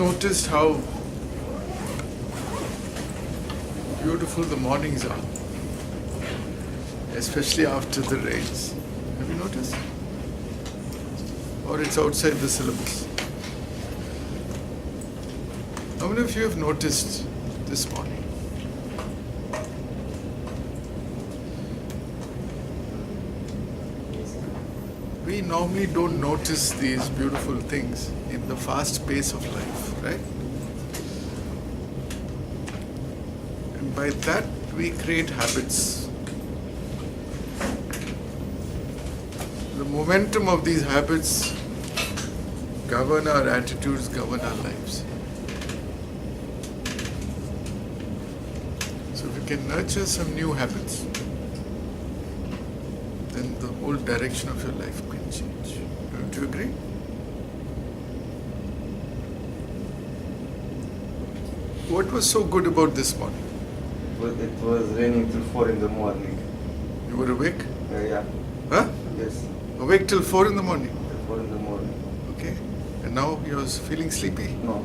noticed how beautiful the mornings are? Especially after the rains. Have you noticed? Or it's outside the syllabus? How many of you have noticed this morning? We normally don't notice these beautiful things in the fast pace of life, right? And by that we create habits. The momentum of these habits govern our attitudes, govern our lives. So if we can nurture some new habits, then the whole direction of your life can change. Don't you agree? What was so good about this morning? It was raining till 4 in the morning. You were awake? Yeah. Huh? Yes. Awake till 4 in the morning? 4 in the morning. Okay. And now you're feeling sleepy? No.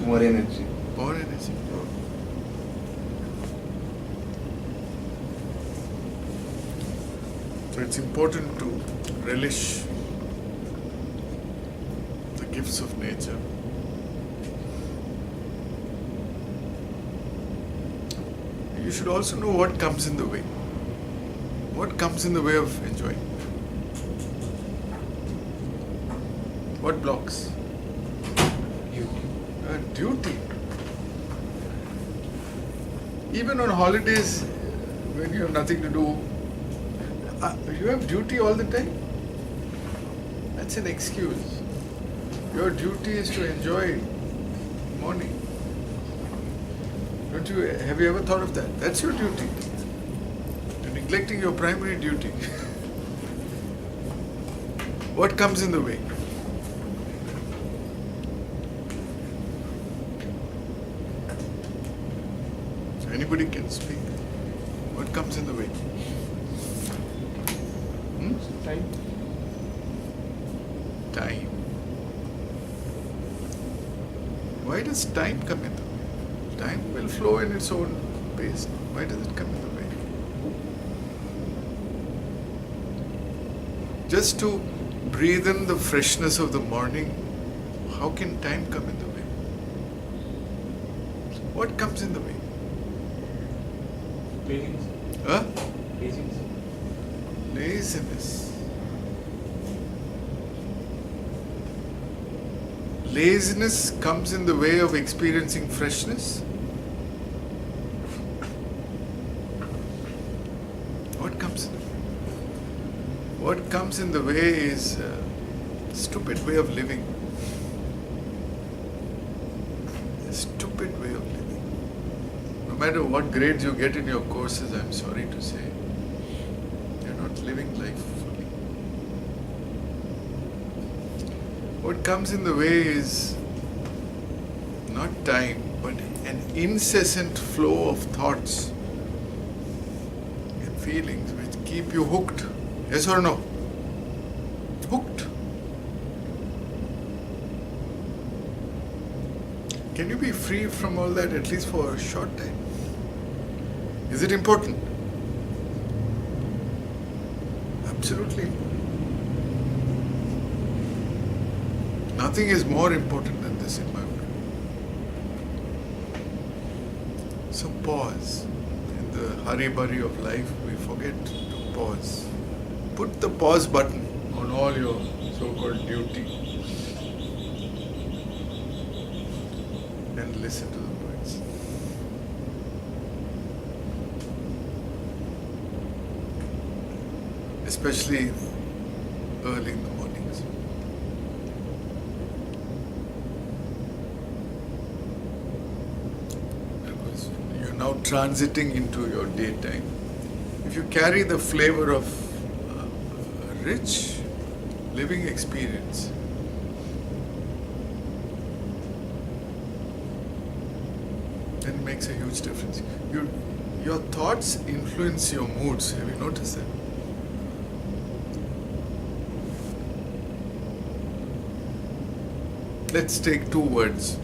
More energy. More energy. So it's important to relish the gifts of nature. You should also know what comes in the way. What comes in the way of enjoying? What blocks? Duty. Even on holidays, when you have nothing to do, you have duty all the time. That's an excuse. Your duty is to enjoy morning. Don't you? Have you ever thought of that? That's your duty. You're neglecting your primary duty. What comes in the way? So anybody can speak. What comes in the way? Time. Time. Why does time come in the way? Time will flow in its own pace. Why does it come in the way? Just to breathe in the freshness of the morning, how can time come in the way? What comes in the way? Laziness. Huh? Laziness. Laziness. Laziness comes in the way of experiencing freshness. What comes in the way? What comes in the way is a stupid way of living. A stupid way of living. No matter what grades you get in your courses, I'm sorry to say, you're not living life fully. What comes in the way is not time, but an incessant flow of thoughts and feelings which keep you hooked. Yes or no? Hooked. Can you be free from all that at least for a short time? Is it important? Absolutely important. Nothing is more important than this in my opinion. So pause. In the hurry-burry of life, we forget to pause. Put the pause button on all your so-called duty and listen to the birds. Especially early in the mornings. Because you're now transiting into your daytime. If you carry the flavor of rich living experience, then it makes a huge difference. Your thoughts influence your moods. Have you noticed that? Let's take two words.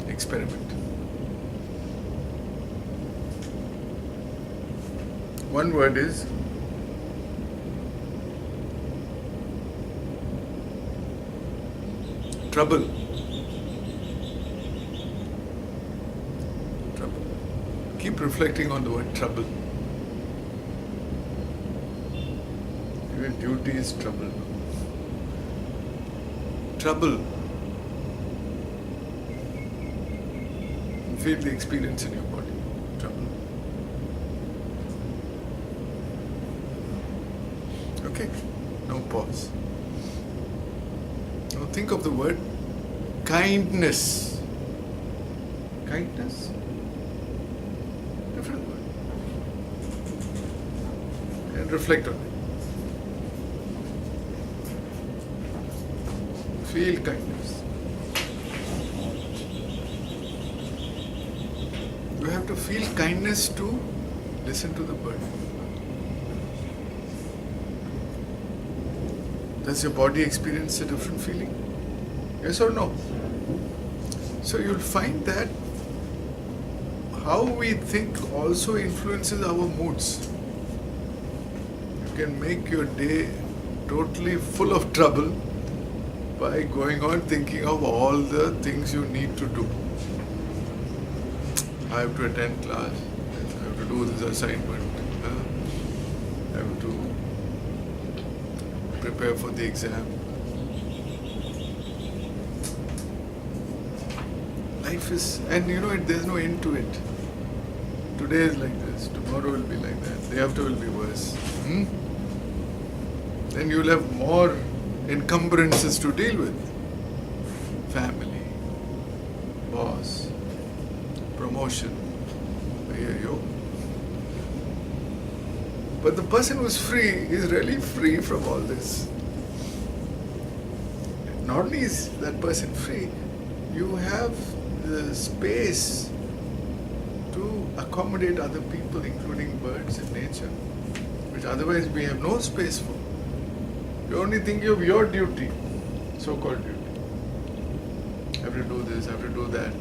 Experiment. One word is trouble. Trouble. Keep reflecting on the word trouble. Even duty is trouble. Trouble. Feel the experience in your body. Trouble. Okay? No pause. Now think of the word kindness. Kindness? Different word. And reflect on it. Feel kindness. You have to feel kindness to listen to the bird. Does your body experience a different feeling? Yes or no? So you'll find that how we think also influences our moods. You can make your day totally full of trouble by going on thinking of all the things you need to do. I have to attend class, I have to do this assignment, I have to prepare for the exam. Life is, and there's no end to it. Today is like this, tomorrow will be like that, day after will be worse. Then you'll have more encumbrances to deal with. Family, boss, promotion. But the person who's free is really free from all this. Not only is that person free, you have the space to accommodate other people, including birds and nature, which otherwise we have no space for. You're only thinking of your duty, so-called duty. I have to do this, I have to do that.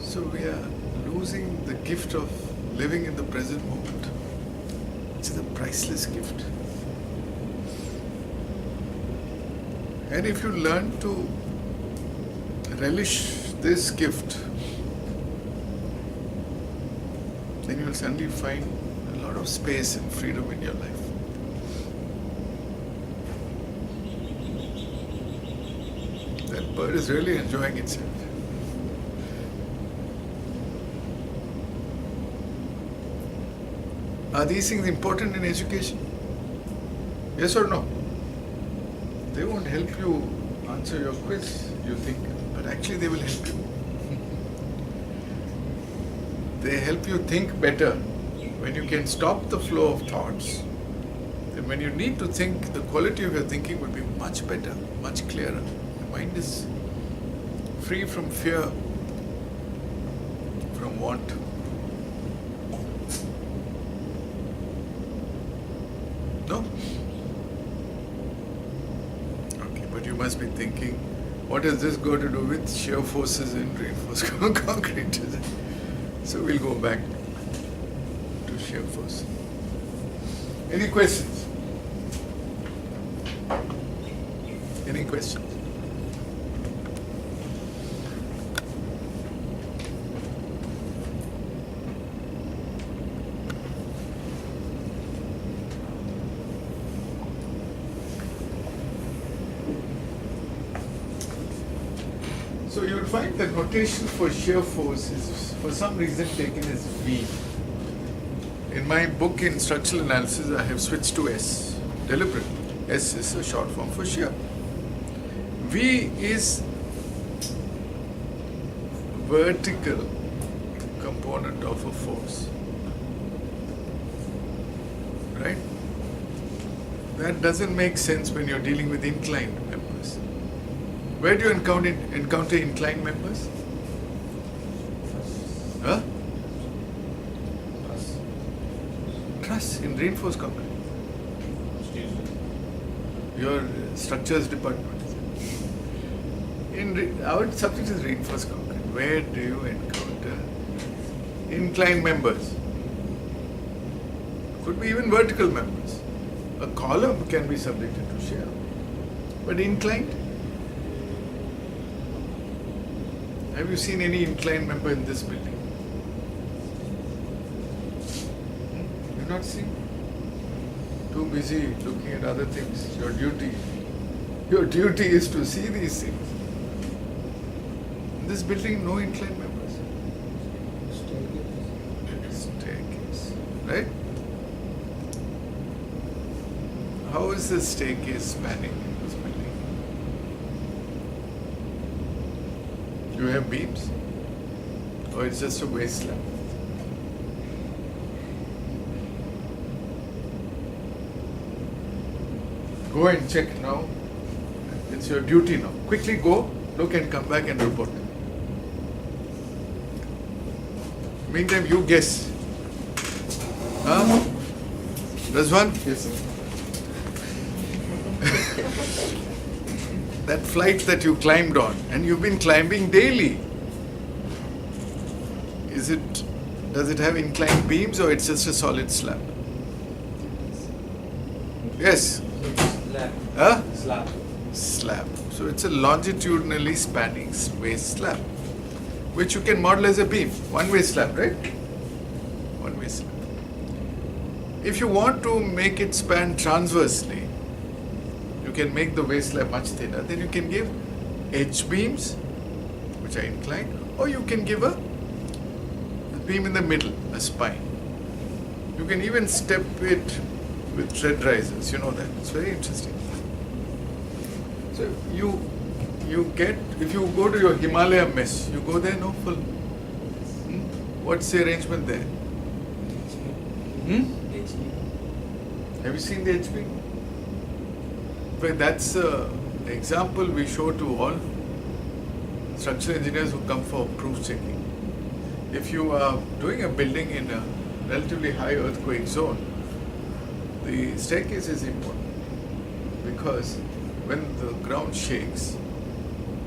So we are losing the gift of living in the present moment. It's a priceless gift. And if you learn to relish this gift, then you'll suddenly find a lot of space and freedom in your life. That bird is really enjoying itself. Are these things important in education? Yes or no? They won't help you answer your quiz, you think, but actually they will help you. They help you think better when you can stop the flow of thoughts. And when you need to think, the quality of your thinking will be much better, much clearer. Your mind is free from fear, from want. No? Okay, but you must be thinking, what has this got to do with shear forces in reinforced concrete? So we'll go back to shear force. Any questions? Any questions? So you will find the notation for shear force is for some reason taken as V. In my book in structural analysis, I have switched to S, deliberately. S is a short form for shear. V is vertical component of a force. Right? That doesn't make sense when you're dealing with inclined members. Where do you encounter inclined members? Huh? Truss in reinforced concrete. Your structures department. Our subject is reinforced concrete. Where do you encounter inclined members? Could be even vertical members. A column can be subjected to shear, but inclined? Have you seen any inclined member in this building? You've not seen? Too busy looking at other things. Your duty is to see these things. In this building, no inclined members. Staircase. Right? How is the staircase spanning in this building? Do you have beams? Or it's just a waist slab? Go and check now. It's your duty now. Quickly go, look and come back and report. Meantime, you guess. Huh? Razwan? Yes, sir. That flight that you climbed on, and you've been climbing daily. Does it have inclined beams or it's just a solid slab? Yes? Slab. Huh? Slab. Slab. So it's a longitudinally spanning waist slab, which you can model as a beam. One-way slab, right? One-way slab. If you want to make it span transversely, you can make the waist slab much thinner. Then you can give edge beams, which are inclined, or you can give a beam in the middle, a spine. You can even step it with thread risers. You know that. It's very interesting. So you get, if you go to your Himalaya mess, you go there, no full. What's the arrangement there? Have you seen the HP? Well, that's an example we show to all structural engineers who come for proof checking. If you are doing a building in a relatively high earthquake zone, the staircase is important because when the ground shakes,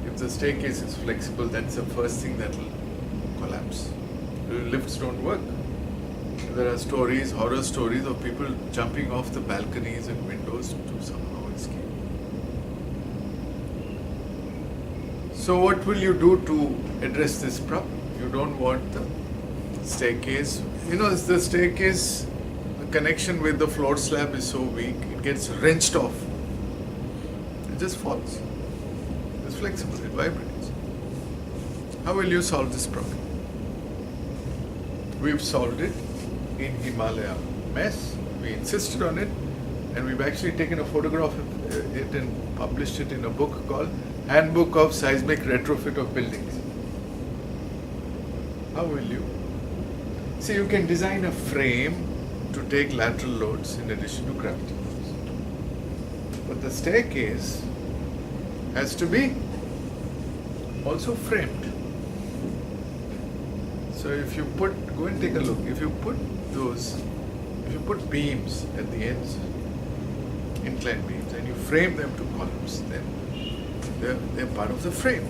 if the staircase is flexible, that's the first thing that will collapse. Lifts don't work. There are stories, horror stories of people jumping off the balconies and windows to somehow escape. So what will you do to address this problem? You don't want the staircase. You know, the staircase, the connection with the floor slab is so weak, it gets wrenched off. It just falls. It's flexible, it vibrates. How will you solve this problem? We've solved it in Himalaya mess. We insisted on it, and we've actually taken a photograph of it and published it in a book called Handbook of Seismic Retrofit of Buildings. How will you? See, you can design a frame to take lateral loads in addition to gravity loads. But the staircase has to be also framed. So if you go and take a look, if you put beams at the ends, inclined beams, and you frame them to columns, then they're part of the frame.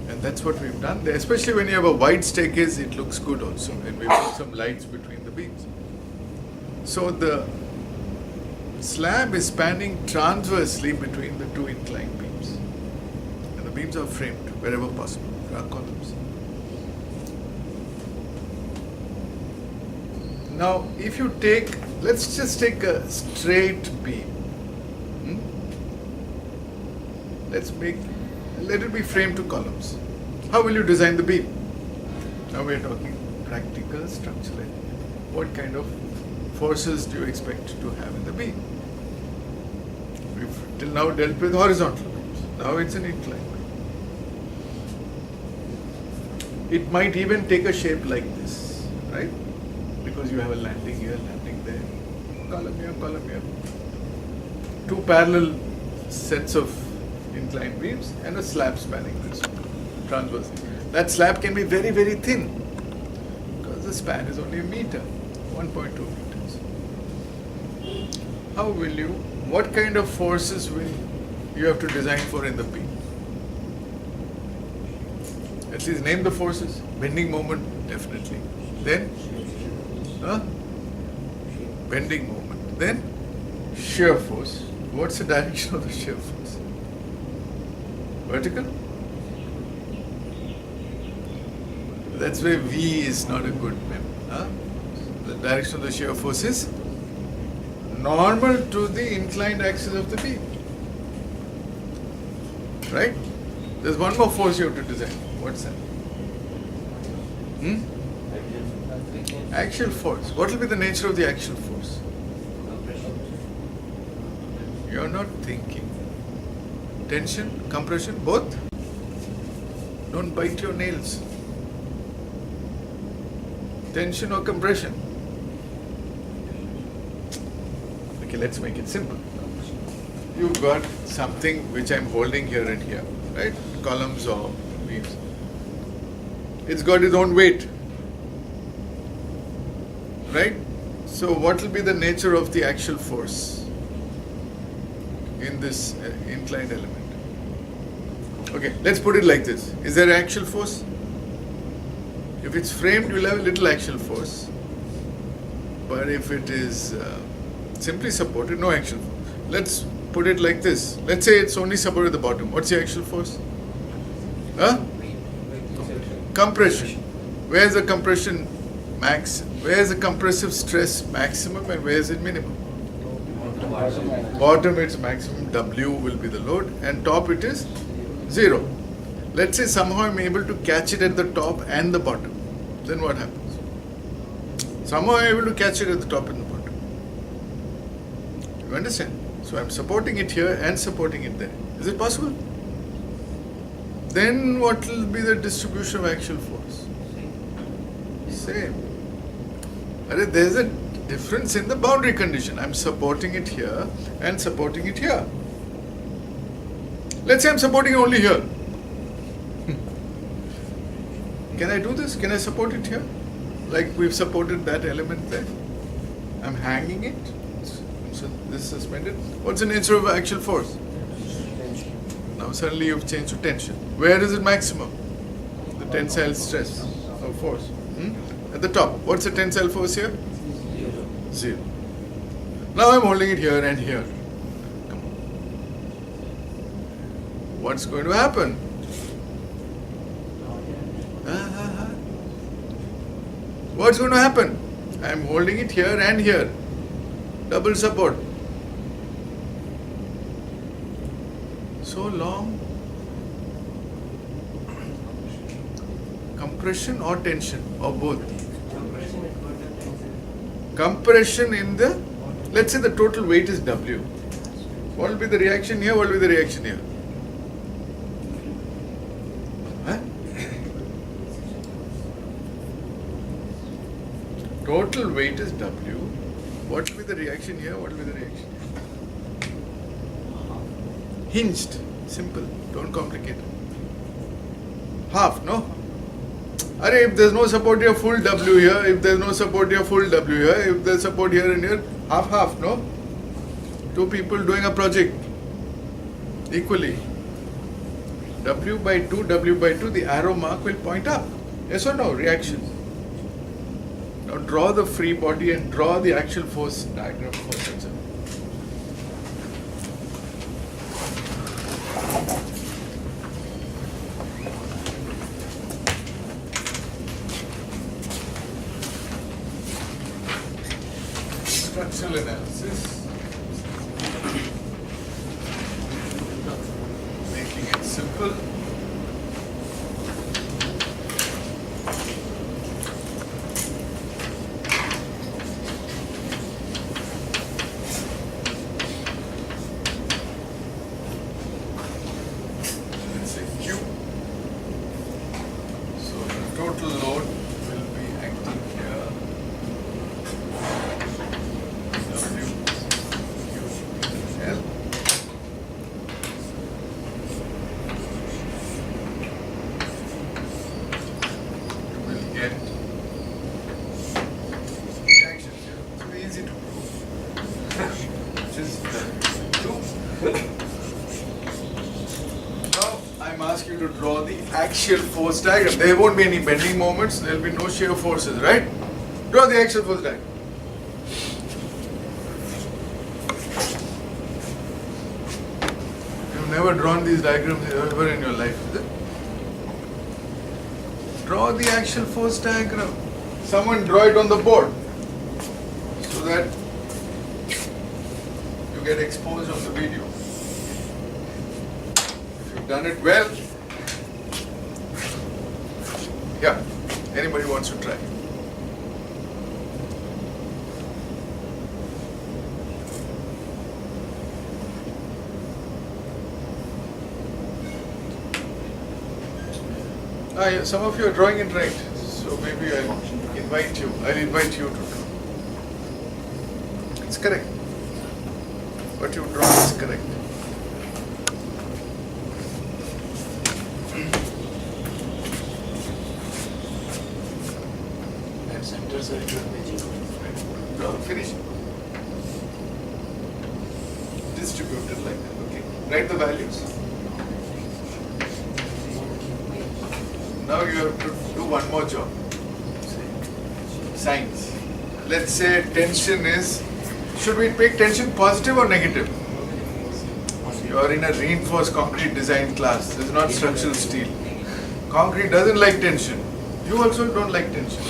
And that's what we've done there. Especially when you have a wide staircase, it looks good also. And we put some lights between the beams. So the slab is spanning transversely between the two inclined beams. And the beams are framed wherever possible. There are columns. Now, if you let's just take a straight beam. Let it be framed to columns. How will you design the beam? Now we're talking practical structural engineering. What kind of forces do you expect to have in the beam? We've till now dealt with horizontal beams. Now it's an inclined beam. It might even take a shape like this, right? Because you have a landing here, landing there, column here, column here. Two parallel sets of inclined beams and a slab spanning this transversely. That slab can be very, very thin because the span is only a meter, 1.2 meters. How will you, what kind of forces will you have to design for in the P. At least name the forces. Bending moment, definitely. Then, bending moment. Then, shear force. What's the direction of the shear force? Vertical? That's why V is not a good mem. The direction of the shear force is normal to the inclined axis of the beam. Right? There's one more force you have to design. What's that? Axial force. What will be the nature of the axial force? You're not thinking. Tension, compression, both? Don't bite your nails. Tension or compression? Okay, let's make it simple. You've got something which I'm holding here and here, right? Columns or beams. It's got its own weight, right? So what will be the nature of the axial force in this inclined element? Okay, let's put it like this. Is there an axial force? If it's framed, you'll have a little axial force. But if it is simply supported, no axial force. Let's put it like this. Let's say it's only supported at the bottom. What's the axial force? Compression. Where's the compression max? Where's the compressive stress maximum and where's it minimum? Bottom it's maximum, W will be the load, and top it is 0. Let's say somehow I'm able to catch it at the top and the bottom. Then what happens? Somehow I'm able to catch it at the top and the bottom. You understand? So I'm supporting it here and supporting it there. Is it possible? Then what will be the distribution of axial force? Same. There's a difference in the boundary condition. I'm supporting it here and supporting it here. Let's say I'm supporting it only here. Can I do this? Can I support it here? Like we've supported that element there. I'm hanging it. So this is suspended. What's the nature of axial force? Now suddenly you've changed to tension. Where is it maximum? The tensile stress or force. At the top. What's the tensile force here? 0. Now I'm holding it here and here. Come on. What's going to happen? What's going to happen? I'm holding it here and here. Double support. So long. Compression or tension or both? Compression in the, let's say the total weight is W. What will be the reaction here? What will be the reaction here? Total weight is W. What will be the reaction here? What will be the reaction here? Hinged. Simple. Don't complicate. Half, no? If there's no support here, full W here. If there's no support here, full W here. If there's support here and here, half, no? Two people doing a project equally. W by 2, the arrow mark will point up. Yes or no? Reaction. Now draw the free body and draw the axial force diagram for such a. Structural analysis. Making it simple. Let's say Q. So the total load will be acting here. draw the axial force diagram. There won't be any bending moments, there will be no shear forces, right? Draw the axial force diagram. You've never drawn these diagrams ever in your life, is it? Draw the axial force diagram. Someone draw it on the board so that you get exposed on the video. If you've done it well, yeah, anybody wants to try. Yeah, some of you are drawing it right, so maybe I'll invite you to draw. It's correct. What you draw is correct. That center circle magic. Draw, finish. Distribute it like that, okay. Write the values. Now you have to do one more job. Signs. Let's say tension is, should we take tension positive or negative? You are in a reinforced concrete design class. This is not structural steel. Concrete doesn't like tension. You also don't like tension.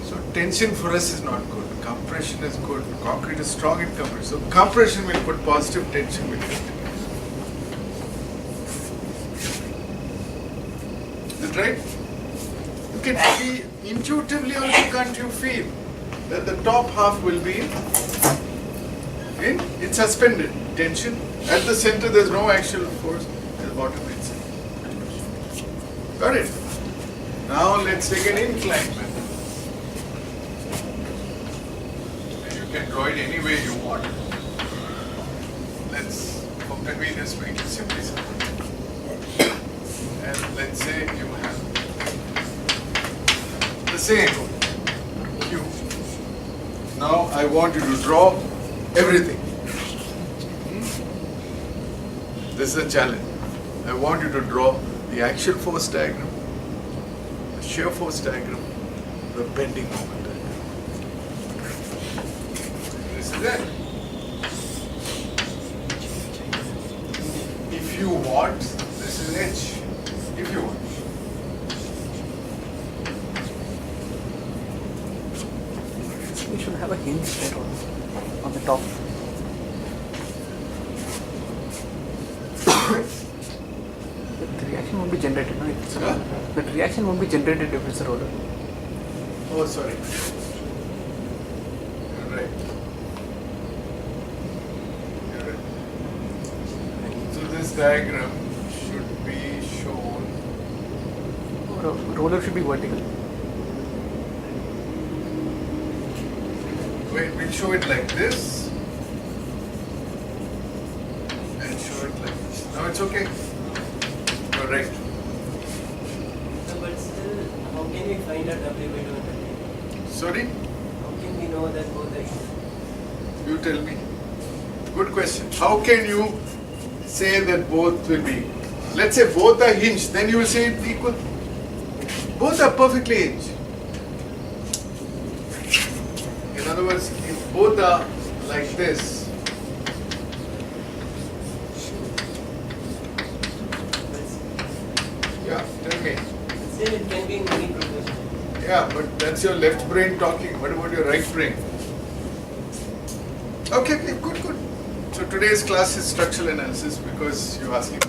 So tension for us is not good. Compression is good. Concrete is strong in compression. So compression will put positive, tension will put. Right? You can see intuitively also, can't you feel that the top half will be it's suspended tension. At the center there's no axial force, at the bottom it's. Got it? Now let's take an inclined method. And you can draw it any way you want. Let's, for convenience, make it simply simple. And let's say you have the same Q. Now I want you to draw everything. This is a challenge. I want you to draw the axial force diagram, the shear force diagram, the bending moment diagram. This is it. If you want, this is H. If you want. We should have a hinge there on the top. The reaction won't be generated, no? If it's a roller. The reaction won't be generated if it's a roller. Oh, sorry. You're right. You're right. So this diagram should be shown. Roller should be vertical. Wait, we'll show it like this. And show it like this. Now it's okay. You're right. No, but still, how can we find out W by 200? Sorry? How can we know that both are equal? You tell me. Good question. How can you say that both will be equal? Let's say both are hinged, then you will say it's equal. Both are perfectly hinged. In other words, if both are like this, yeah, tell me. Still, it can be in any proportion. Yeah, but that's your left brain talking. What about your right brain? Okay, good. So today's class is structural analysis because you're asking.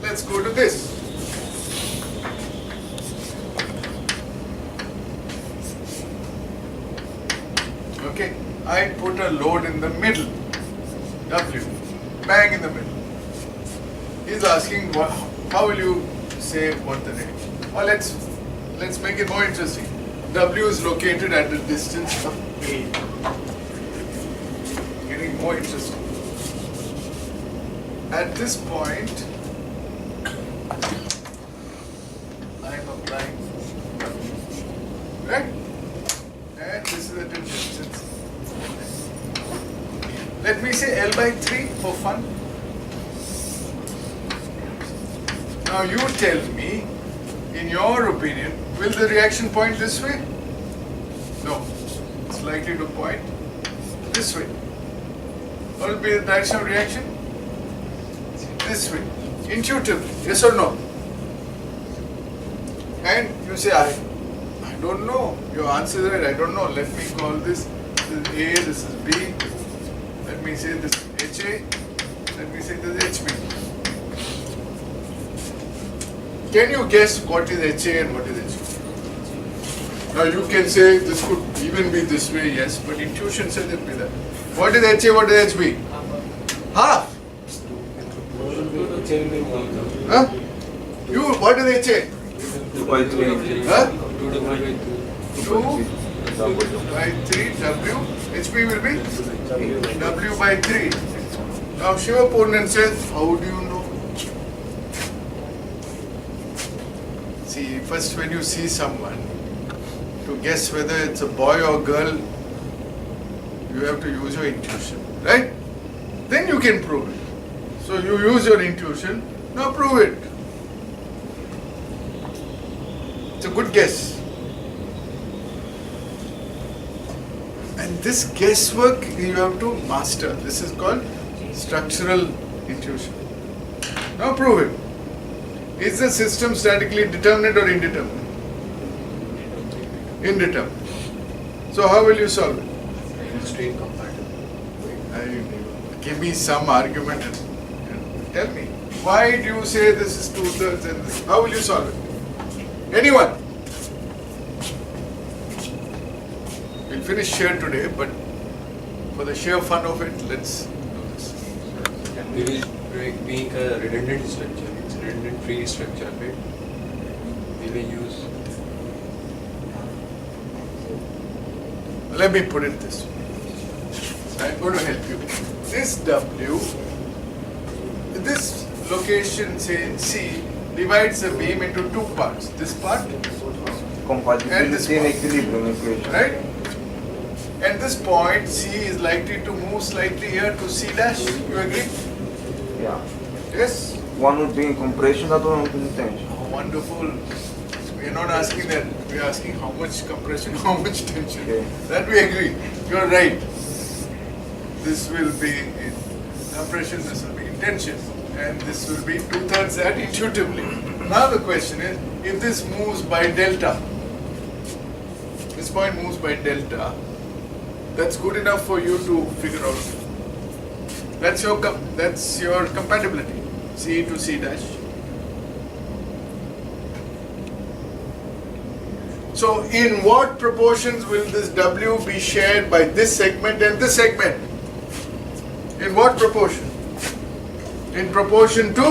Let's go to this. Okay, I put a load in the middle, W, bang in the middle. He's asking, how will you say what the range? Or let's make it more interesting. W is located at the distance of A. Getting more interesting. At this point, I am applying W. Right? And this is at a distance. Let me say L by 3 for fun. Now you tell me, in your opinion, will the reaction point this way? No. It's likely to point this way. What will be the direction of reaction? This way. Intuitively. Yes or no? And you say, I don't know. Your answer is right, I don't know. Let me call this A, this is B. Let me say this is HA. Let me say this is HB. Can you guess what is HA and what is HB? Now you can say this could even be this way, yes, but intuition says it be that. What is HA, what is HB? Half. Huh? You, what is HA? 2 by 3. Huh? 2 by 3 W. HB will be W by 3. Now Shiva Purnan says, how do you know? See, first when you see someone, to guess whether it's a boy or girl, you have to use your intuition, right? Then you can prove it. So you use your intuition, now prove it. It's a good guess. And this guesswork you have to master. This is called structural intuition. Now prove it. Is the system statically determinate or indeterminate? Indeterminate. So how will you solve it? Straight compatible. Give me some argument and tell me. Why do you say this is 2/3 and this? How will you solve it? Anyone? We'll finish Shear today, but for the sheer fun of it, let's do this. We will make a redundant structure. It's a redundant free structure, right? We will use. Let me put it this way. I'm going to help you. This W, this location, say C, divides the beam into two parts. This part and this Compatibility and part. equilibrium equation. Right? And this point C is likely to move slightly here to C dash. You agree? Yeah. Yes? One would be in compression, that one would be in tension. Oh, wonderful. We are not asking that. We are asking how much compression, how much tension. Okay. That we agree. You are right. This will be in compression, this will be in tension. And this will be 2/3 that intuitively. Now the question is, if this moves by delta, this point moves by delta, that's good enough for you to figure out. That's your compatibility. C to C dash. So in what proportions will this W be shared by this segment and this segment? In what proportion? In proportion to?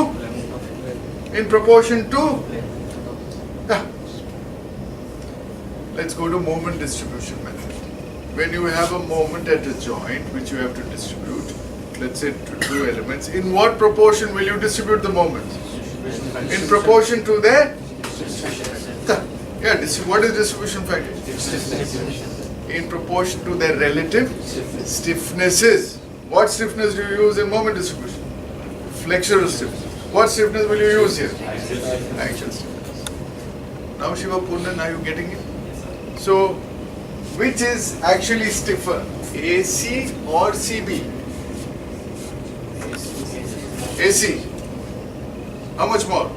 In proportion to? Yeah. Let's go to moment distribution method. When you have a moment at a joint which you have to distribute, let's say to two elements, in what proportion will you distribute the moments? In proportion to their? Yeah, what is distribution factor? In proportion to their relative stiffnesses. What stiffness do you use in moment distribution? Flexural stiffness. What stiffness will you use here? Axial stiffness. Now Shiva Purnan, are you getting it? So, which is actually stiffer? AC or CB? AC. How much more?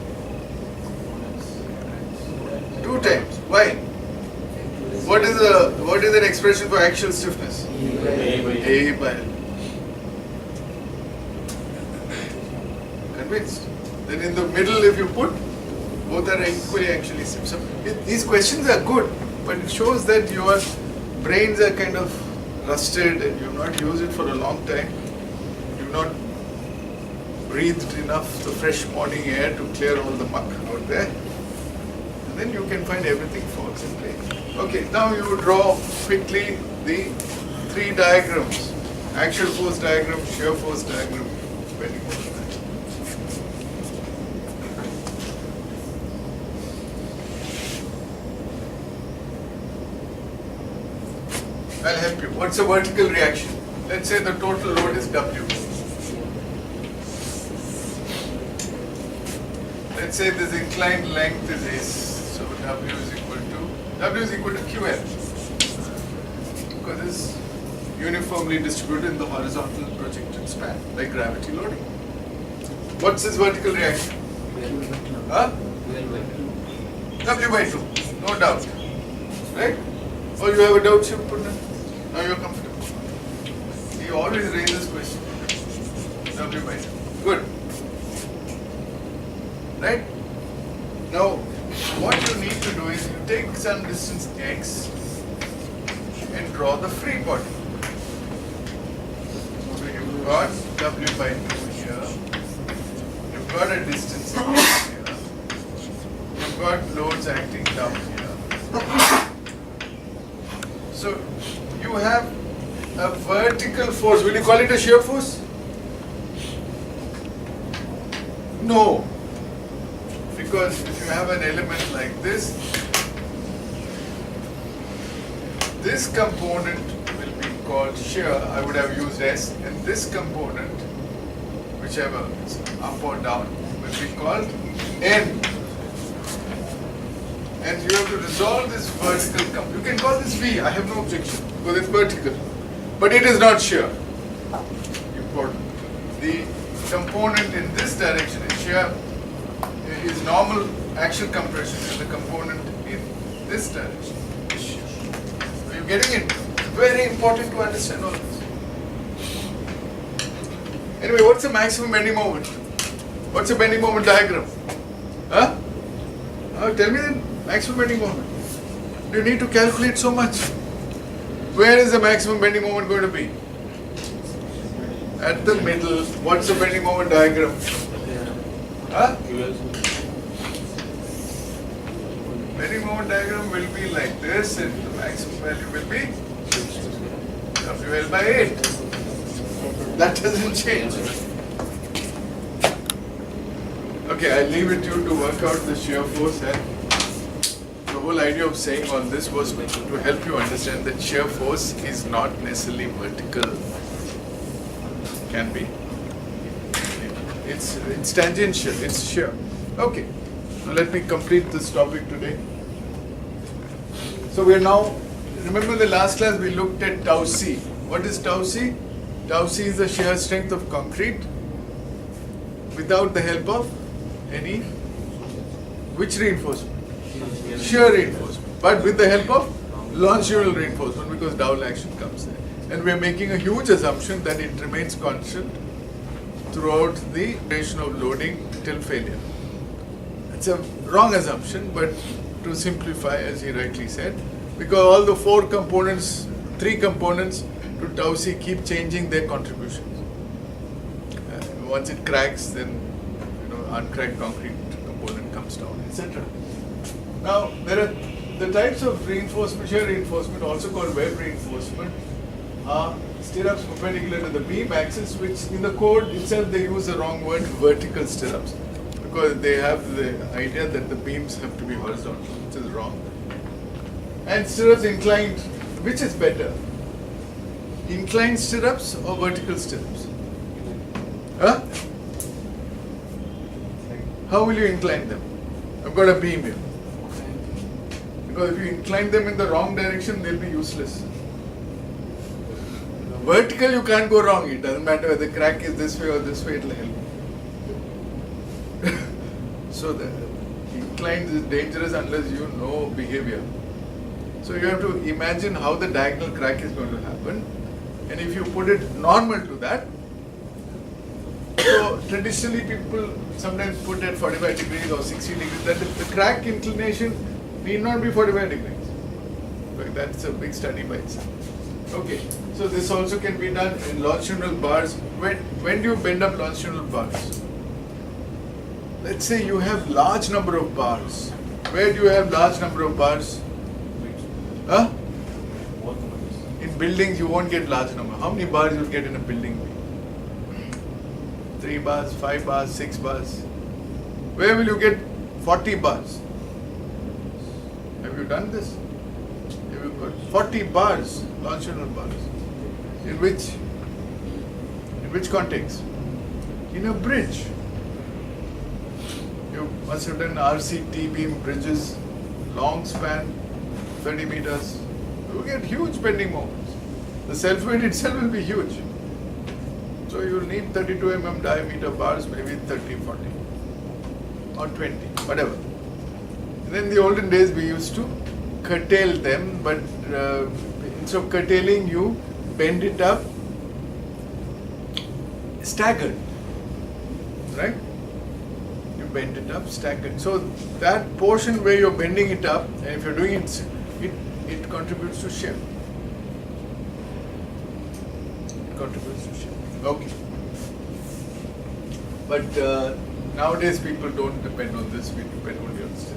2 times. Why? What is the expression for axial stiffness? A by L. Convinced? Then in the middle, if you put, both are equally actually stiff. So these questions are good, but it shows that your brains are kind of rusted and you've not used it for a long time. You've not breathed enough the fresh morning air to clear all the muck out there. And then you can find everything falls in place. Okay, now you draw quickly the 3 diagrams. Axial force diagram, shear force diagram, depending on that. I'll help you. What's a vertical reaction? Let's say the total load is W. let's say this inclined length is S, so W is equal to QL, because it's uniformly distributed in the horizontal projected span by gravity loading. What's this vertical reaction? Huh? W by 2, no doubt. Right? Or you have a doubt, you put it. Now you're comfortable. He always raises question. W by 2. Good. Right? Now, what you need to do is you take some distance x and draw the free body. So you've got W by 2 here. You've got a distance x here. You've got loads acting down here. So you have a vertical force. Will you call it a shear force? No. Because if you have an element like this component will be called shear. I would have used S, and this component, whichever is up or down, will be called N. And you have to resolve this vertical component. You can call this V, I have no objection, because it's vertical. But it is not shear. Important. The component in this direction is shear, is normal axial compression, and the component in this direction is shear. Are you getting it? It's very important to understand all this. Anyway, what's the maximum bending moment? What's the bending moment diagram? Huh? Tell me the maximum bending moment. You need to calculate so much. Where is the maximum bending moment going to be? At the middle. What's the bending moment diagram? Huh? Bending moment diagram will be like this, and the maximum value will be WL by 8. That doesn't change. Okay, I'll leave it to you to work out the shear force, and the whole idea of saying all this was to help you understand that shear force is not necessarily vertical. Can be. It's tangential, it's shear. Okay, so let me complete this topic today. So we are now, remember the last class we looked at tau C. What is tau C? Tau C is the shear strength of concrete without the help of any, which reinforcement? Shear reinforcement, but with the help of longitudinal reinforcement, because dowel action comes there. And we are making a huge assumption that it remains constant throughout the duration of loading till failure. It's a wrong assumption, but to simplify, as he rightly said, because all the three components to tau C keep changing their contributions. Once it cracks, then uncracked concrete component comes down, etc. Now, there are the types of reinforcement, shear reinforcement, also called web reinforcement, are stirrups perpendicular to the beam axis, which in the code itself they use the wrong word, vertical stirrups, because they have the idea that the beams have to be horizontal, which is wrong. And stirrups inclined, which is better? Inclined stirrups or vertical stirrups? Huh? How will you incline them? I've got a beam here. Because if you incline them in the wrong direction, they'll be useless. Vertical, you can't go wrong. It doesn't matter whether the crack is this way or this way, it'll help. So the inclined is dangerous unless you know behavior. So you have to imagine how the diagonal crack is going to happen. And if you put it normal to that, so traditionally people sometimes put at 45 degrees or 60 degrees, that the crack inclination need not be 45 degrees. But that's a big study by itself. Okay, so this also can be done in longitudinal bars. When do you bend up longitudinal bars? Let's say you have large number of bars. Where do you have large number of bars? Huh? In buildings you won't get large number. How many bars you'll get in a building? 3 bars, 5 bars, 6 bars. Where will you get 40 bars? Have you done this? Have you got 40 bars, longitudinal bars? In which context? In a bridge. You you must have done RC T-beam bridges, long span, 30 meters. You get huge bending moments. The self-weight itself will be huge. So you will need 32 mm diameter bars, maybe 30, 40 or 20, whatever. And then in the olden days we used to curtail them, but instead of curtailing, you bend it up staggered, right? You bend it up staggered. So that portion where you're bending it up, and if you're doing it, it contributes to shear. It contributes to shear. Okay. But nowadays people don't depend on this, we depend only on stirrups.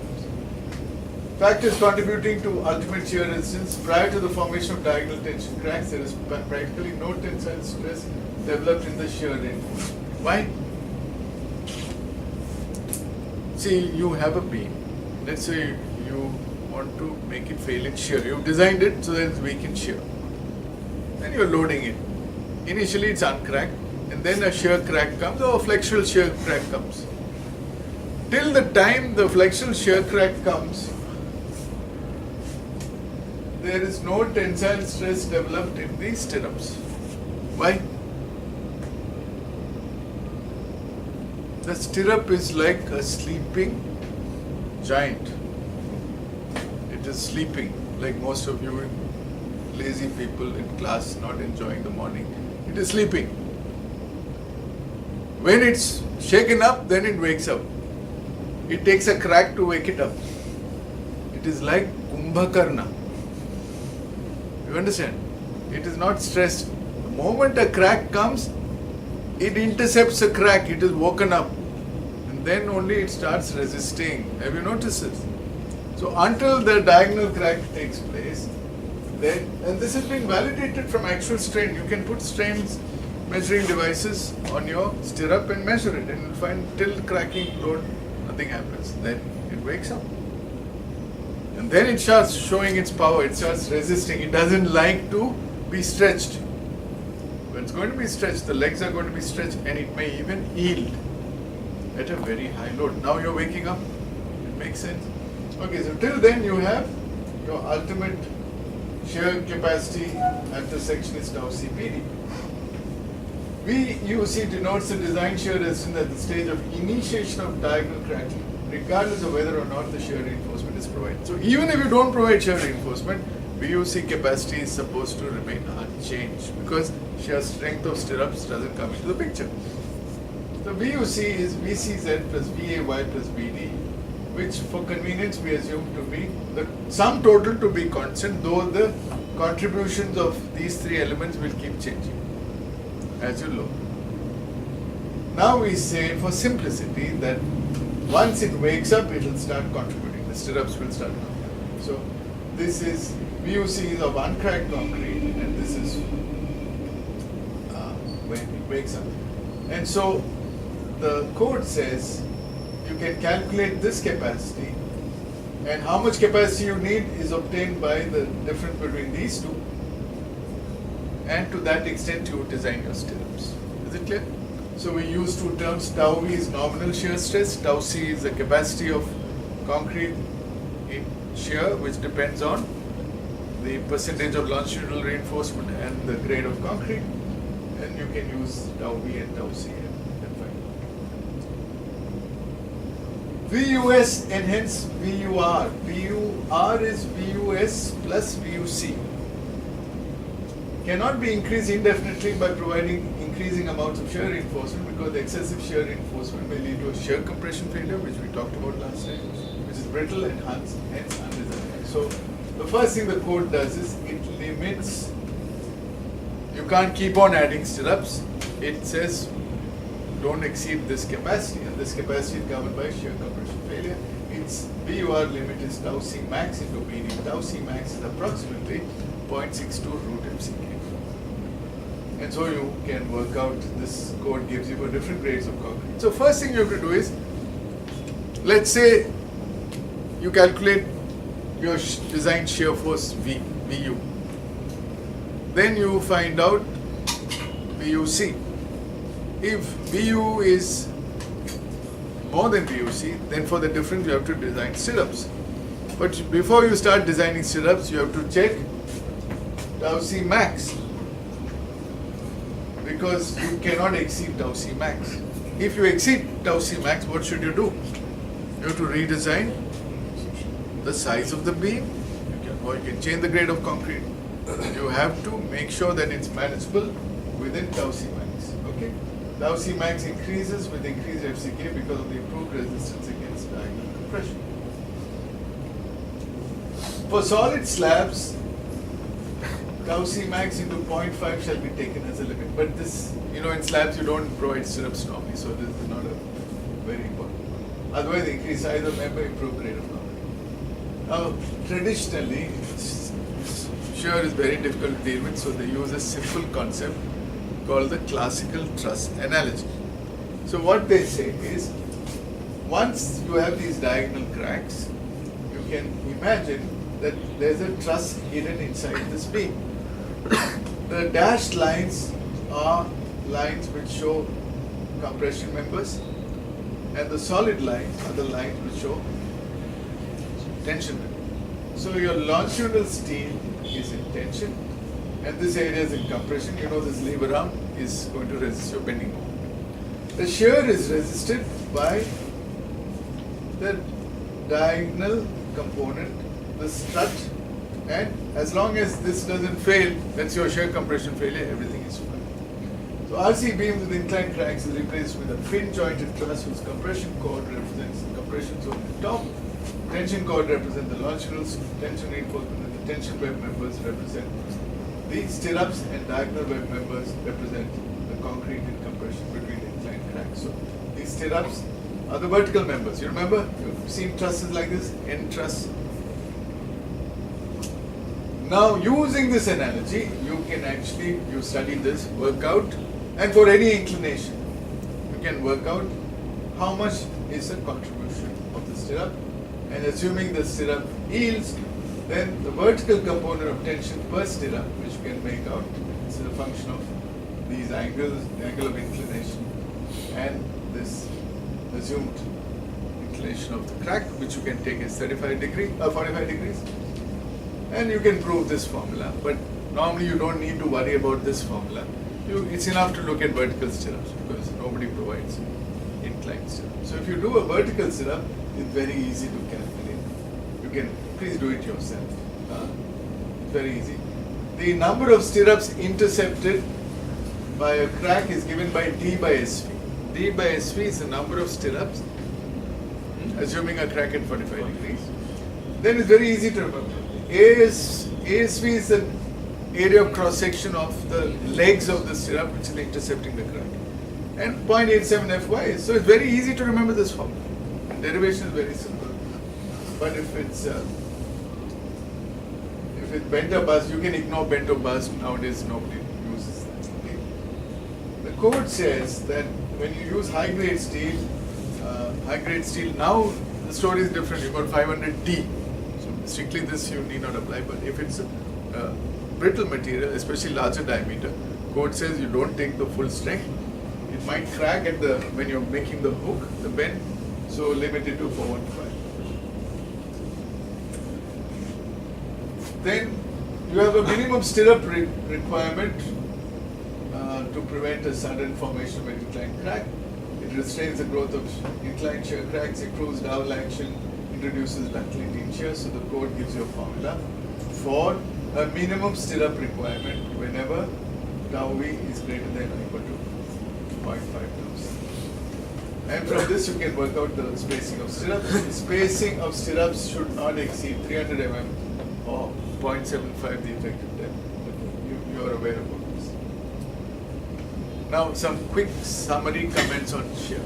Factors contributing to ultimate shear resistance. Prior to the formation of diagonal tension cracks, there is practically no tensile stress developed in the shear reinforcement. Why? See, you have a beam. Let's say you want to make it fail in shear. You've designed it so that it's weak in shear. Then you're loading it. Initially it's uncracked, and then a shear crack comes or a flexural shear crack comes. Till the time the flexural shear crack comes, there is no tensile stress developed in the stirrups. Why? The stirrup is like a sleeping giant. It is sleeping, like most of you lazy people in class not enjoying the morning. It is sleeping. When it's shaken up, then it wakes up. It takes a crack to wake it up. It is like Kumbhakarna. You understand? It is not stressed. The moment a crack comes, it intercepts a crack, it is woken up. And then only it starts resisting. Have you noticed this? So until the diagonal crack takes place, then, and this has been validated from actual strain. You can put strains measuring devices on your stirrup and measure it, and you'll find till cracking load, nothing happens. Then it wakes up. And then it starts showing its power, it starts resisting. It doesn't like to be stretched. When it's going to be stretched, the legs are going to be stretched, and it may even yield at a very high load. Now you're waking up. It makes sense. Okay, so till then you have your ultimate shear capacity at the section is tau CPD. VUC denotes the design shear resistance at the stage of initiation of diagonal cracking, regardless of whether or not the shear reinforcement is provided. So even if you don't provide shear reinforcement, VUC capacity is supposed to remain unchanged because shear strength of stirrups doesn't come into the picture. The VUC is VCZ plus VAY plus VD, which for convenience we assume to be the sum total to be constant, though the contributions of these three elements will keep changing as you load. Now we say for simplicity that once it wakes up, it will start contributing. The stirrups will start contributing. So this is VUC is of uncracked concrete, and this is when it wakes up. And so the code says you can calculate this capacity, and how much capacity you need is obtained by the difference between these two, and to that extent you design your stirrups. Is it clear? So we use two terms. Tau V is nominal shear stress, tau C is the capacity of concrete in shear, which depends on the percentage of longitudinal reinforcement and the grade of concrete, and you can use tau V and tau C. VUS and hence VUR. VUR is VUS plus VUC. Cannot be increased indefinitely by providing increasing amounts of shear reinforcement, because the excessive shear reinforcement may lead to a shear compression failure, which we talked about last time, which is brittle and hence undesirable. So the first thing the code does is it limits. You can't keep on adding stirrups. It says don't exceed this capacity, and this capacity is governed by shear compression failure. Its VUR limit is tau C max into BD. Tau C max is approximately 0.62 root MCK. And so you can work out, this code gives you for different grades of concrete. So first thing you have to do is, let's say you calculate your design shear force VU. Then you find out VUC. If VU is more than VOC, then for the difference you have to design stirrups. But before you start designing stirrups, you have to check tau C max, because you cannot exceed tau C max. If you exceed tau C max, what should you do? You have to redesign the size of the beam, or you can change the grade of concrete. You have to make sure that it's manageable within tau C max. Okay? Tau C max increases with increased FCK because of the improved resistance against diagonal compression. For solid slabs, tau C max into 0.5 shall be taken as a limit. But this, in slabs you don't provide stirrups normally, so this is not a very important one. Otherwise, increase size of member, improve grade of normally. Now, traditionally, shear is very difficult to deal with, so they use a simple concept called the classical truss analogy. So what they say is, once you have these diagonal cracks, you can imagine that there's a truss hidden inside this beam. The dashed lines are lines which show compression members, and the solid lines are the lines which show tension members. So your longitudinal steel is in tension, and this area is in compression. This lever arm is going to resist your bending moment. The shear is resisted by the diagonal component, the strut, and as long as this doesn't fail, that's your shear compression failure, everything is fine. So RC beams with inclined cracks is replaced with a fin jointed truss whose compression cord represents the compression zone at the top, tension cord represents the longitudinal tension reinforcement, and the tension web members represent the stirrups, and diagonal web members represent the concrete in compression between the inclined cracks. So these stirrups are the vertical members. You remember? You've seen trusses like this, end truss. Now, using this analogy, you can actually, you study this, work out, and for any inclination, you can work out how much is the contribution of the stirrup, and assuming the stirrup yields, then the vertical component of tension per stirrup, which you can make out, is a function of these angles, the angle of inclination, and this assumed inclination of the crack, which you can take as 45 degrees. And you can prove this formula, but normally you don't need to worry about this formula. It's enough to look at vertical stirrups, because nobody provides inclined stirrups. So if you do a vertical stirrup, it's very easy to calculate. You can, please do it yourself. It's very easy. The number of stirrups intercepted by a crack is given by D by SV. D by SV is the number of stirrups, assuming a crack at 45 degrees. Then it's very easy to remember. ASV is the area of cross section of the legs of the stirrup which is intercepting the crack, and 0.87 Fy. So it's very easy to remember this formula. Derivation is very simple. But if it's bent or bust, you can ignore bent or bust. Nowadays nobody uses that. Okay? The code says that when you use high grade steel, now the story is different. You've got 500T. Strictly this you need not apply, but if it's a brittle material, especially larger diameter, code says you don't take the full strength. It might crack at when you're making the hook, the bend, so limit it to 415. Then you have a minimum stirrup requirement to prevent a sudden formation of an inclined crack. It restrains the growth of inclined shear cracks, improves dowel action, introduces ductility in shear. So the code gives you a formula for a minimum stirrup requirement whenever tau V is greater than or equal to 0.5 tau. And from this you can work out the spacing of stirrups. The spacing of stirrups should not exceed 300 mm or 0.75 the effective depth. You are aware about this. Now some quick summary comments on shear.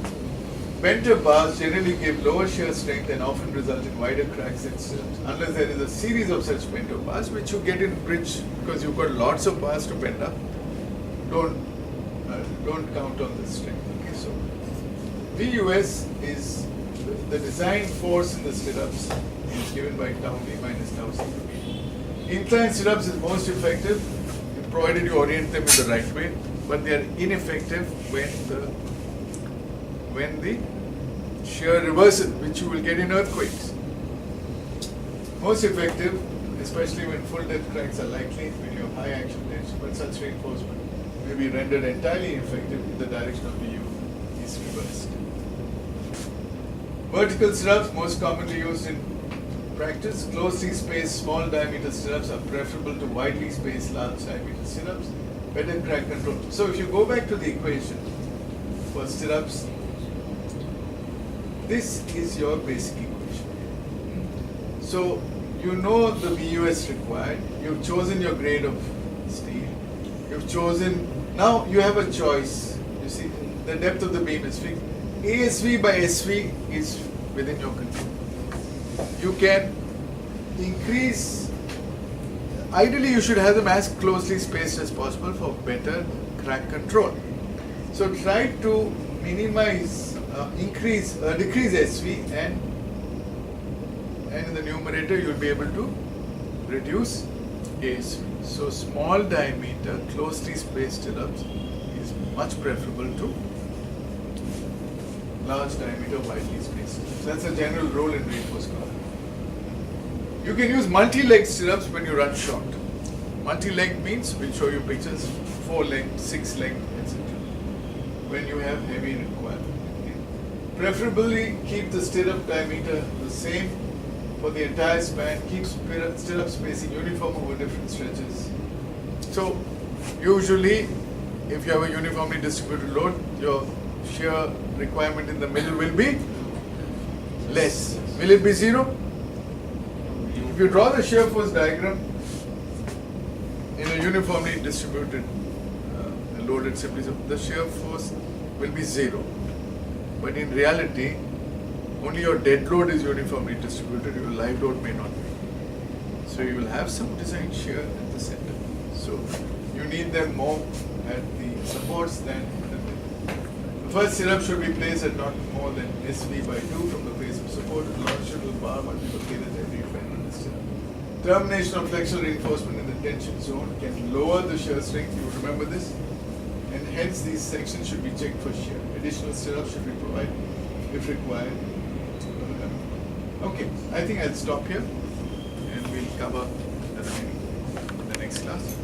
Bent bars generally give lower shear strength and often result in wider cracks in stirrups, unless there is a series of such bent bars, which you get in bridge because you've got lots of bars to bend up. Don't count on this strength. Okay, so VUS is the design force in the stirrups is given by tau V minus tau C. Inclined stirrups is most effective provided you orient them in the right way, but they are ineffective when the shear reversal, which you will get in earthquakes. Most effective, especially when full depth cracks are likely, when you have high action tension, but such reinforcement may be rendered entirely ineffective if the direction of the U is reversed. Vertical stirrups, most commonly used in practice. Closely spaced small diameter stirrups are preferable to widely spaced large diameter stirrups. Better crack control. So if you go back to the equation for stirrups, this is your basic equation. So you know the VUS required, you've chosen your grade of steel, you've chosen, now you have a choice. You see, the depth of the beam is fixed. ASV by SV is within your control. You can increase, ideally you should have them as closely spaced as possible for better crack control. So try to minimize, decrease SV, and in the numerator you will be able to reduce ASV. So small diameter, closely spaced stirrups is much preferable to large diameter, widely spaced. So that's a general rule in reinforced collar. You can use multi-leg stirrups when you run short. Multi-leg means, we'll show you pictures, 4-leg, 6-leg, etc. when you have heavy requirement. Preferably keep the stirrup diameter the same for the entire span, keep stirrup spacing uniform over different stretches. So usually if you have a uniformly distributed load, your shear requirement in the middle will be less. Will it be 0? If you draw the shear force diagram in a uniformly distributed loaded simply, the shear force will be 0. But in reality, only your dead load is uniformly distributed, your live load may not be. So you will have some design shear at the center. So you need them more at the supports than at the middle. The first stirrup should be placed at not more than SV by 2 from the face of support. The longitudinal bar must be located at every bend on the stirrup. Termination of flexural reinforcement in the tension zone can lower the shear strength, you remember this, and hence these sections should be checked for shear. Additional stirrups should be provided if required. Okay, I think I'll stop here and we'll cover the remaining in the next class.